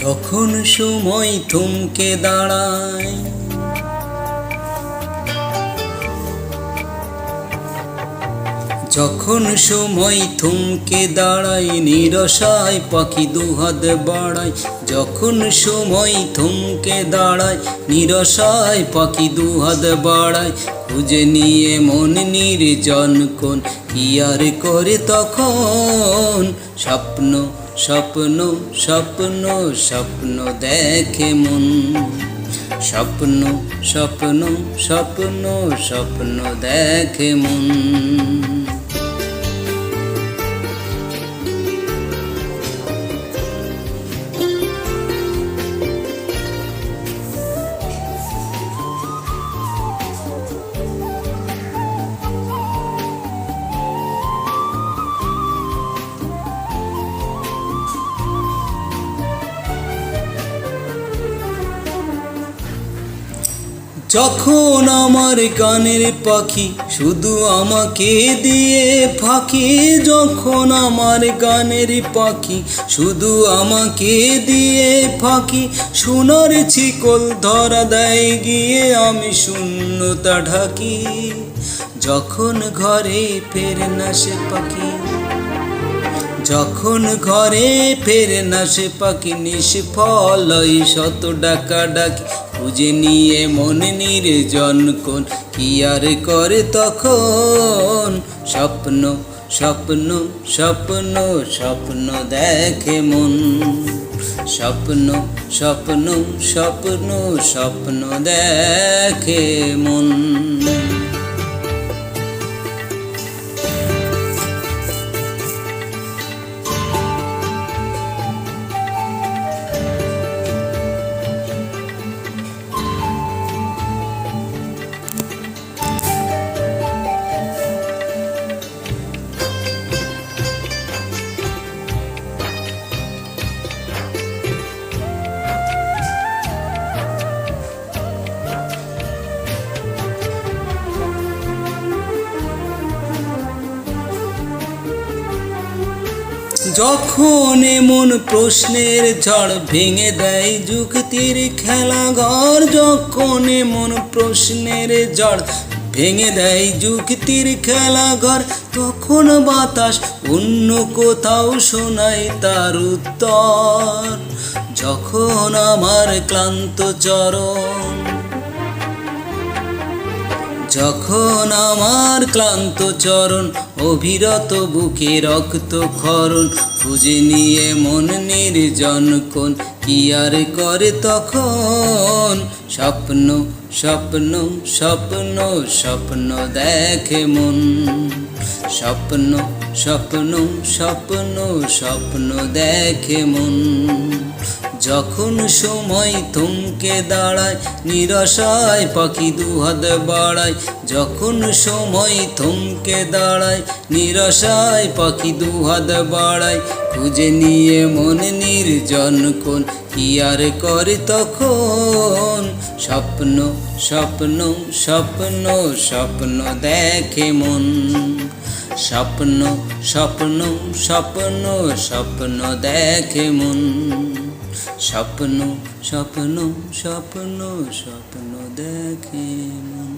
যখন সময় থমকে দাঁড়ায়, যখন সময় থমকে দাঁড়ায়, নিরসায় পাখি দুহাত বাড়ায়। যখন সময় থমকে দাঁড়ায়, নিরসায় পাখি দুহাত বাড়ায়। খুঁজে নিয়ে মন নির্জন কোন, কি আর করে তখন? স্বপ্ন স্বপ্ন স্বপ্ন স্বপ্ন দেখে মন। স্বপ্ন স্বপ্ন স্বপ্ন স্বপ্ন দেখে মন। যখন আমার গানের পাখি শুধু আমাকে দিয়ে ফাঁকি, যখন আমার গানের পাখি শুধু আমাকে দিয়ে ফাঁকি, সোনার শিকল ধরা দেয় গিয়ে আমি শূন্যতা ঢাকি। যখন ঘরে ফেরে না সে পাখি, যখন ঘরে ফেরে না সে পাখি, নিষ্ফল শত ডাকা ডাকি। খুঁজে নিয়ে মন নির্জন কোন, কি আর করে তখন? স্বপ্ন স্বপ্ন স্বপ্ন স্বপ্ন দেখে মন। স্বপ্ন স্বপ্ন স্বপ্ন স্বপ্ন দেখে মন। যখন এমন প্রশ্নের ঝড় ভেঙে দেয় যুক্তির খেলাঘর, যখন এমন প্রশ্নের ঝড় ভেঙে দেয় যুক্তির খেলাঘর, তখন বাতাস অন্য কোথাও শোনায় তার উত্তর। যখন আমার ক্লান্ত চরণ, যখন আমার ক্লান্ত চরণ, অবিরত বুকে রক্ত ক্ষরণ। খুঁজে নিয়ে মন নির্জন কোন, কি আর করে তখন? স্বপ্ন স্বপ্ন স্বপ্ন স্বপ্ন দেখে মন। স্বপ্ন স্বপ্ন স্বপ্ন স্বপ্ন দেখে মন। যখন সময় থমকে দাঁড়ায়, নিরসায় পাখি দুহাত বাড়ায়। যখন সময় থমকে দাঁড়ায়, নিরসায় পাখি দুহাত বাড়ায়। খুঁজে নিয়ে মন নির্জন কোন, কি আর করে তখন? স্বপ্ন স্বপ্ন স্বপ্ন স্বপ্ন দেখে মন। স্বপ্ন স্বপ্ন স্বপ্ন স্বপ্ন দেখে মন। স্বপ্ন স্বপ্ন স্বপ্ন স্বপ্ন দেখে মন।